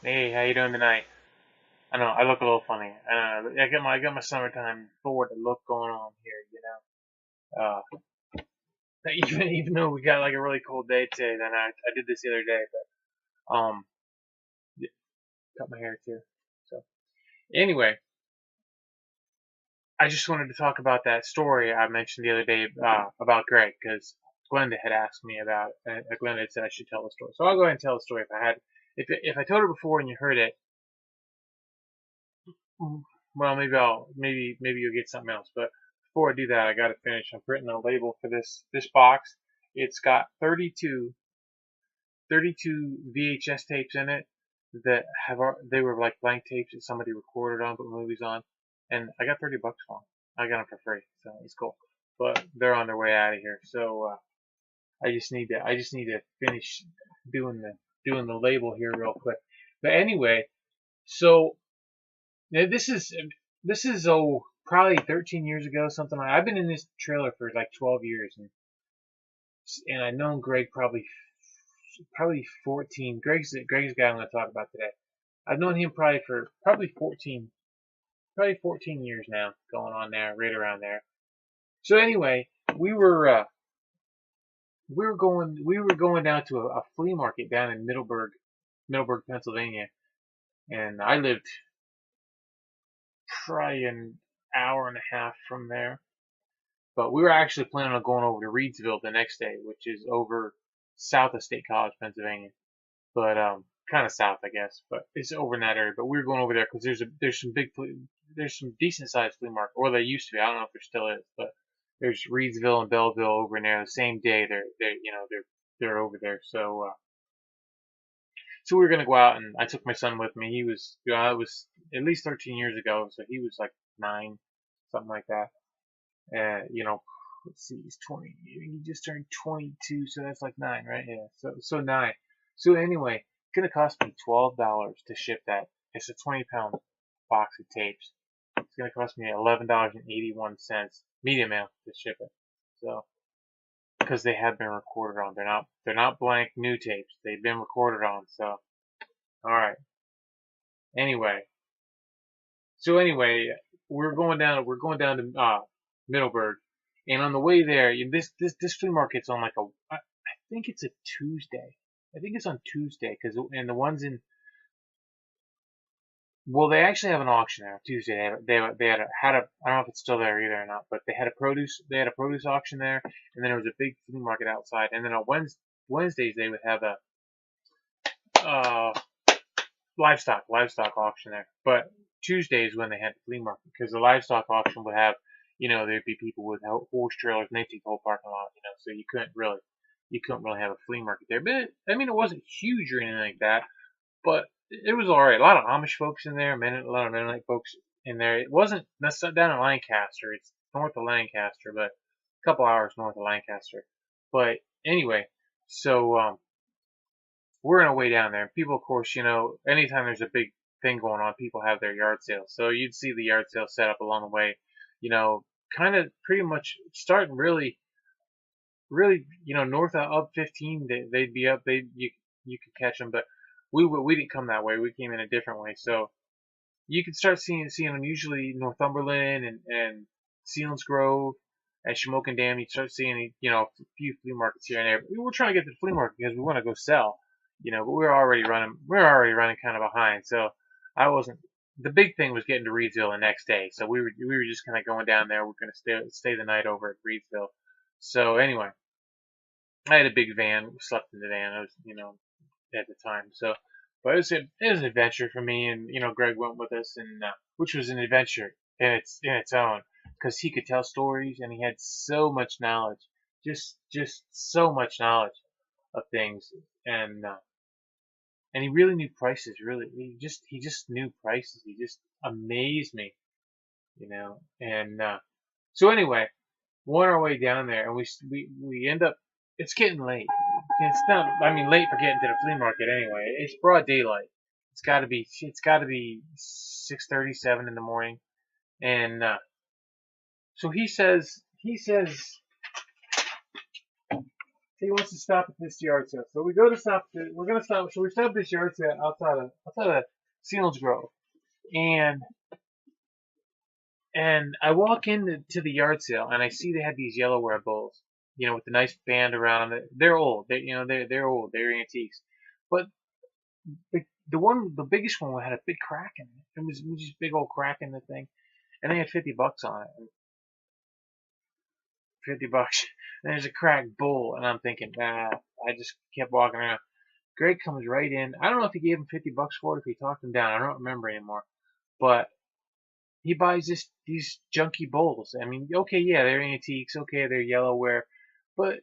Hey, how you doing tonight? I know I look a little funny. I got my summertime forward look going on here, even though we got like a really cold day today, then I did this the other day, but yeah, cut my hair too. So anyway, I just wanted to talk about that story I mentioned the other day about Greg because Glenda had asked me about it. Glenda had said I should tell the story, so I'll go ahead and tell the story if I told it before and you heard it. Well, maybe you'll get something else. But before I do that, I got to finish. I'm printing a label for this box. It's got 32 VHS tapes in it that they were like blank tapes that somebody recorded on, put movies on, and I got $30 for them. I got them for free, so it's cool. But they're on their way out of here, so I just need to finish doing the label here real quick. But anyway, so now this is probably 13 years ago, something like. I've been in this trailer for like 12 years, and I've known Greg probably 14. Greg's the guy I'm going to talk about today. I've known him probably for probably 14 years now, going on there, right around there. So anyway, we were uh, we were going down to a flea market down in Middleburg, Pennsylvania, and I lived probably an hour and a half from there. But we were actually planning on going over to Reedsville the next day, which is over south of State College, Pennsylvania. But kind of south, I guess. But it's over in that area. But we were going over there because there's some decent sized flea market, or there used to be. I don't know if there still is, but there's Reedsville and Belleville over in there. The same day they're over there. So we were gonna go out, and I took my son with me. I was at least 13 years ago, so he was like 9, something like that. Let's see, he's 20. He just turned 22, so that's like 9, right? Yeah. So 9. So anyway, it's gonna cost me $12 to ship that. It's a 20-pound box of tapes. It's gonna cost me $11.81 media mail to ship it. So because they have been recorded on, they're not blank new tapes. They've been recorded on. So all right. Anyway, anyway, we're going down to Middleburg, and on the way there, this flea market's on like I think it's a Tuesday. I think it's on Tuesday because and the ones in well, they actually have an auction there on Tuesday. They had a I don't know if it's still there either or not, but they had a produce auction there, and then there was a big flea market outside, and then on Wednesdays they would have a uh livestock auction there. But Tuesdays when they had the flea market because the livestock auction would have, there'd be people with horse trailers and they take the whole parking lot, so you couldn't really have a flea market there. But I mean, it wasn't huge or anything like that, but it was all right. A lot of Amish folks in there, a lot of Mennonite folks in there. It wasn't that's not down in Lancaster. It's north of Lancaster, but a couple hours north of Lancaster. But anyway, so we're on our way down there. People, of course, anytime there's a big thing going on, people have their yard sales. So you'd see the yard sale set up along the way, kind of pretty much starting really, north of up 15, they'd be up. You could catch them, but we didn't come that way. We came in a different way. So you could start seeing them usually Northumberland and Selinsgrove and Shamokin Dam. You start seeing a few flea markets here and there. But we were trying to get to the flea market because we want to go sell, but we were already running kind of behind. So I wasn't. The big thing was getting to Reedsville the next day. So we were just kind of going down there. We're gonna stay the night over at Reedsville. So anyway, I had a big van. We slept in the van. I was at the time. So, but it was an adventure for me, and Greg went with us, and which was an adventure in its own because he could tell stories and he had so much knowledge, just so much knowledge of things, and uh, and he really knew prices. Really, he just knew prices. He just amazed me, And so anyway, we're on our way down there, and we end up. It's getting late. It's not. I mean, late for getting to the flea market anyway. It's broad daylight. It's got to be 6:37 in the morning, and so he says he wants to stop at this yard sale. So we go to stop. We're gonna stop. So we stop at this yard sale outside of Seals Grove, and I walk into the yard sale and I see they had these yellow Ware bowls, with the nice band around it. They're old. They're old. They're antiques, but the biggest one had a big crack in it. It was just a big old crack in the thing, and they had $50 on it. $50. And there's a cracked bowl, and I'm thinking, I just kept walking around. Greg comes right in. I don't know if he gave him $50 for it, if he talked him down. I don't remember anymore. But he buys these junky bowls. I mean, okay, yeah, they're antiques. Okay, they're yellow Ware, but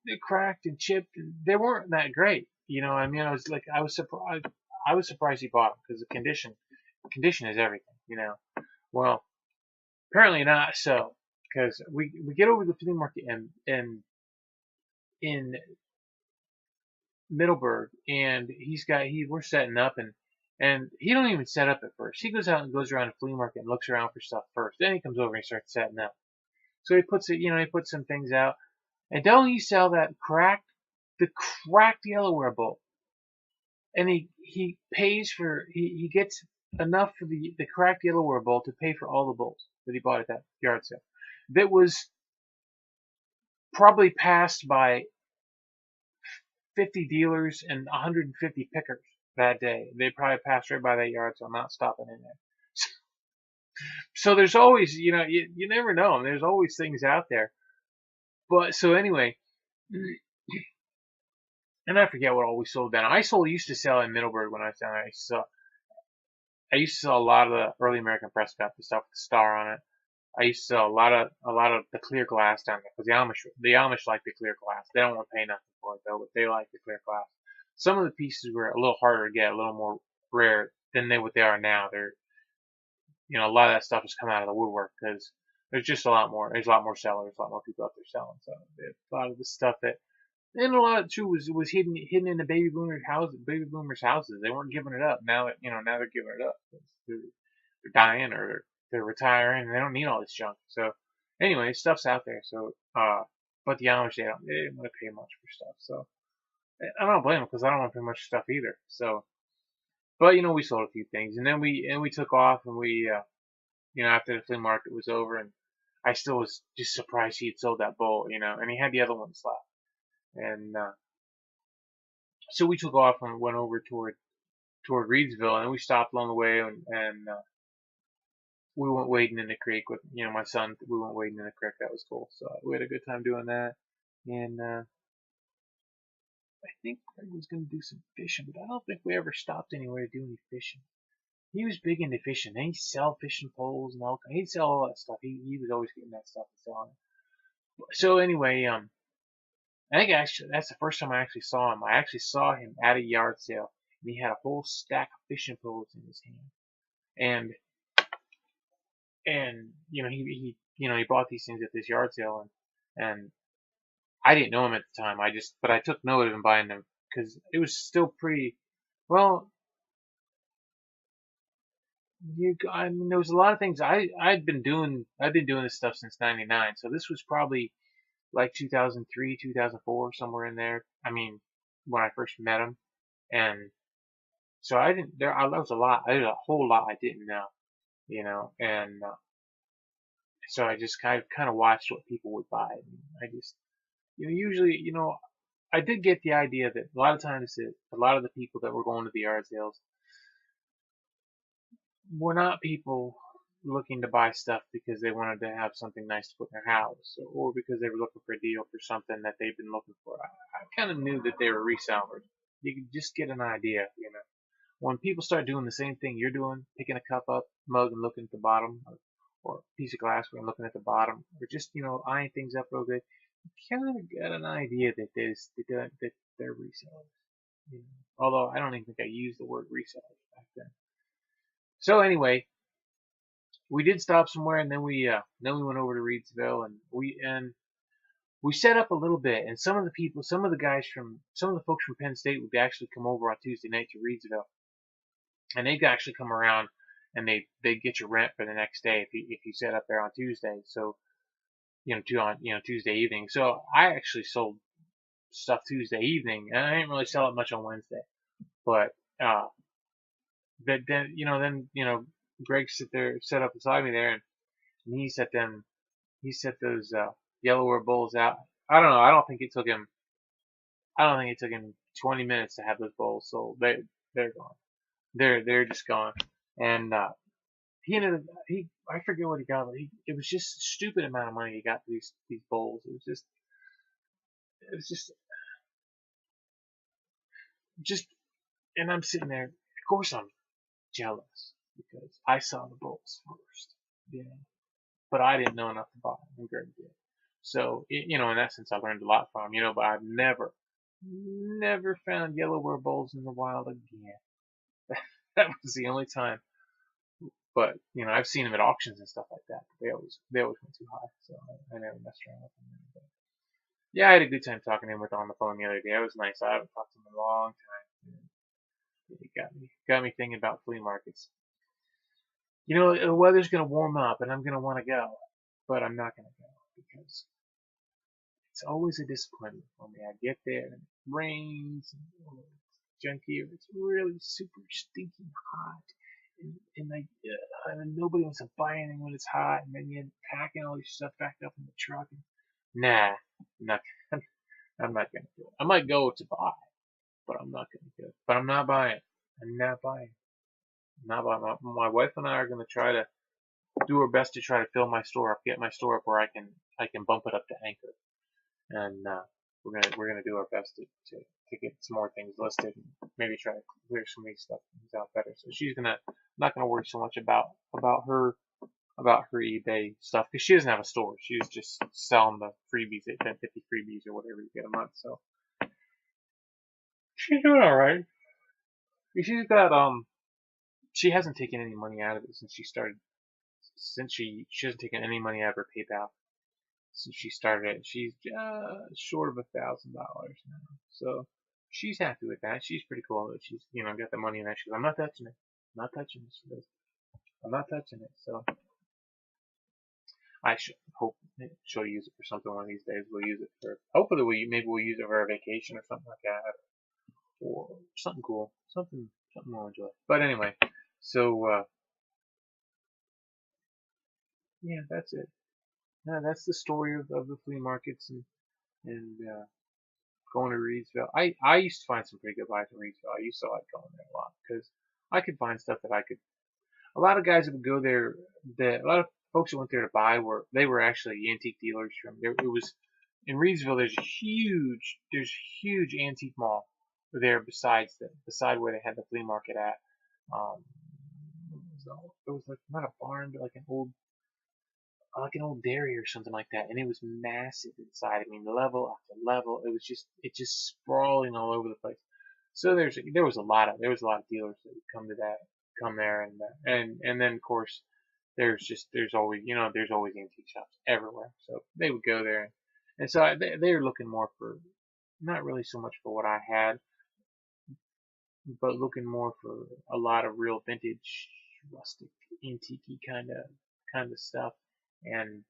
they're cracked and chipped. And they weren't that great. I mean, I was surprised. I was surprised he bought them because the condition is everything. Well, apparently not so, because we get over to the flea market in Middleburg, and we're setting up, and he don't even set up at first. He goes out and goes around the flea market and looks around for stuff first. Then he comes over and starts setting up. So he puts some things out, and don't he sell the cracked yellow Ware bowl, and he pays for he gets enough for the cracked yellow Ware bowl to pay for all the bowls that he bought at that yard sale. That was probably passed by 50 dealers and 150 pickers that day. They probably passed right by that yard, so I'm not stopping in there. So there's always, you never know. There's always things out there. But so anyway, and I forget what all we sold then. Used to sell in Middleburg when I was down there. I used to sell a lot of the early American Prescott, the stuff with the star on it. I used to sell a lot of the clear glass down there because the Amish like the clear glass. They don't want to pay nothing for it though, but they like the clear glass. Some of the pieces were a little harder to get, a little more rare than what they are now. They're, a lot of that stuff has come out of the woodwork because there's just a lot more. There's a lot more sellers, a lot more people out there selling. So a lot of the stuff and a lot of it too was hidden in the baby boomers' houses. They weren't giving it up. Now they're giving it up. They're dying or they're retiring and they don't need all this junk. So anyway, stuff's out there. So but the Amish they didn't want to pay much for stuff. So I don't blame them because I don't want to pay much for stuff either. So but we sold a few things and then we took off and we after the flea market was over and I still was just surprised he had sold that bowl, and he had the other ones left. And so we took off and went over toward Reedsville, and we stopped along the way, and we went wading in the creek with my son. We went wading in the creek. That was cool. So we had a good time doing that. And I think Greg was going to do some fishing, but I don't think we ever stopped anywhere to do any fishing. He was big into fishing. And he'd sell fishing poles and all. He'd sell all that stuff. He was always getting that stuff and selling it. So anyway, I think actually that's the first time I actually saw him. I actually saw him at a yard sale, and he had a whole stack of fishing poles in his hand. And he bought these things at this yard sale, and I didn't know him at the time. But I took note of him buying them because it was still pretty. Well, I mean, there was a lot of things I've been doing this stuff since '99, so this was probably like 2003, 2004, somewhere in there. I mean, when I first met him, and so I didn't. There was a lot. There's a whole lot I didn't know, and so I just kind of watched what people would buy. And I just, usually, I did get the idea that a lot of times a lot of the people that were going to the yard sales were not people looking to buy stuff because they wanted to have something nice to put in their house or because they were looking for a deal for something that they've been looking for. I kind of knew that they were resellers. You could just get an idea, When people start doing the same thing you're doing, picking a cup up, mug and looking at the bottom, or a piece of glassware and looking at the bottom, or just, eyeing things up real good, you kind of get an idea that they're resellers. Although I don't even think I used the word resellers back then. So anyway, we did stop somewhere, and then we went over to Reedsville, and we set up a little bit. And some of the folks from Penn State would actually come over on Tuesday night to Reedsville, and they'd actually come around and they'd get your rent for the next day if you set up there on Tuesday. So Tuesday evening. So I actually sold stuff Tuesday evening, and I didn't really sell it much on Wednesday. But uh, then Greg set up beside me there, and he set those yellow bowls out. I don't know. I don't think it took him 20 minutes to have those bowls sold. They're gone. They're just gone. And I forget what he got, but it was just a stupid amount of money he got for these bowls. It was just, and I'm sitting there. Of course, I'm jealous because I saw the bowls first, but I didn't know enough to buy them, and Greg did. So, in that sense, I learned a lot from him, but I've never found yellowware bowls in the wild again. That was the only time. But, I've seen them at auctions and stuff like that. But they always went too high, so I never messed around with them. But yeah, I had a good time talking to him on the phone the other day. It was nice. I haven't talked to him in a long time. It got me thinking about flea markets. The weather's going to warm up, and I'm going to want to go, but I'm not going to go because it's always a disappointment for me. I get there and it rains and it's junky, or it's really super stinking hot, and nobody wants to buy anything when it's hot, and then you're packing all your stuff back up in the truck. And, nah, I'm not. I'm not gonna do it. I might go to buy, but I'm not gonna do it. But I'm not buying. I'm not buying. I'm not buying. My wife and I are gonna try to do our best to try to fill my store up, get my store up where I can bump it up to anchor, and we're gonna do our best to get some more things listed and maybe try to clear some of these stuff out better. So she's not gonna worry so much about her eBay stuff because she doesn't have a store. She's just selling the freebies, 1050 freebies or whatever you get a month. So she's doing all right. She's got she hasn't taken any money out of it since she started. Since she hasn't taken any money out of her PayPal since she started it. She's just short of $1,000 now. So she's happy with that. She's pretty cool that she's got the money in there. She goes, I'm not touching it. I'm not touching it. She goes, I'm not touching it. So I should hope she'll use it for something one of these days. We'll use it for, hopefully we'll use it for a vacation or something like that, or something cool, something we'll enjoy. But anyway, so yeah, that's it. No, that's the story of the flea markets and going to Reedsville. I used to find some pretty good buys in Reedsville. I used to like going there a lot because I could find stuff that I could. A lot of guys that would go there, a lot of folks that went there to buy they were actually antique dealers from there. It was in Reedsville. There's huge antique mall there beside where they had the flea market at. It was like not a barn, but like an old dairy or something like that, and it was massive inside. I mean, level after level. It just sprawling all over the place. So there was a lot of dealers that would come there, and then of course there's always antique shops everywhere. So they would go there, and so they were looking more for not really so much for what I had, but looking more for a lot of real vintage, rustic, antique kind of stuff. And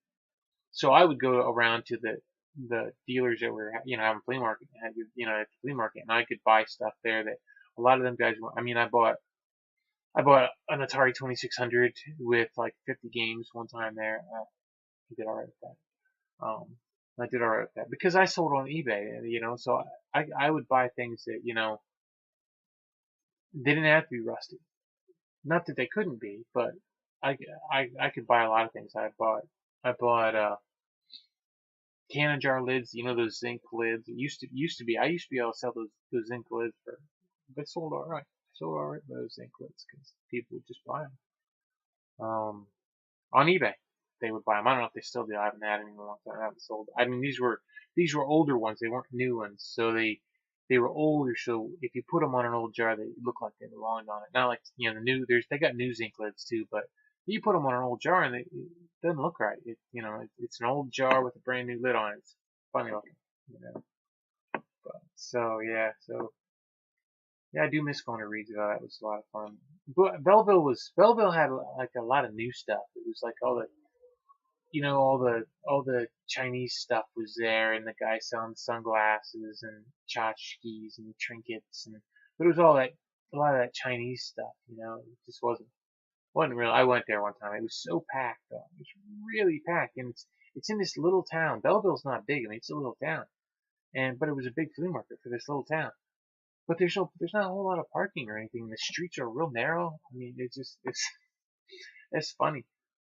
so I would go around to the dealers that were having flea market, at the flea market, and I could buy stuff there that a lot of them guys were. I mean, I bought an Atari 2600 with like 50 games one time there. I did all right with that. I did all right with that because I sold on eBay, so I would buy things that they didn't have to be rusty. Not that they couldn't be, but I could buy a lot of things. I bought cannon jar lids, those zinc lids. It used to be I used to be able to sell those zinc lids for, they sold all right. Sold all right with those zinc lids because people would just buy them. On eBay they would buy them. I don't know if they still do. I haven't had any in a long time. I haven't sold. I mean, these were older ones. They weren't new ones, so they were older. So if you put them on an old jar, they look like they belonged on it. Not like the new. They got new zinc lids too, but you put them on an old jar and it doesn't look right. It's an old jar with a brand new lid on it. It's funny looking, But, so yeah, I do miss going to Reedsville. That was a lot of fun. But Belleville had like a lot of new stuff. It was like all the all the Chinese stuff was there, and the guy selling sunglasses and tchotchkes and trinkets, and but it was all that a lot of that Chinese stuff. It just wasn't real. I went there one time. It was so packed, though. It was really packed, and it's in this little town. Belleville's not big. I mean, it's a little town, but it was a big flea market for this little town. But there's not a whole lot of parking or anything. The streets are real narrow. I mean, it's funny.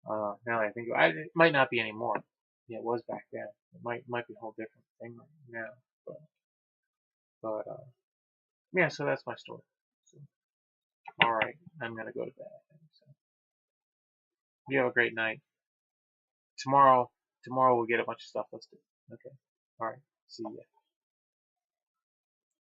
Now that I think about it, it might not be anymore. Yeah, it was back then. It might be a whole different thing right now. But yeah. So that's my story. So, all right, I'm gonna go to bed. I think so. You have a great night. Tomorrow we'll get a bunch of stuff listed. Okay. All right. See ya.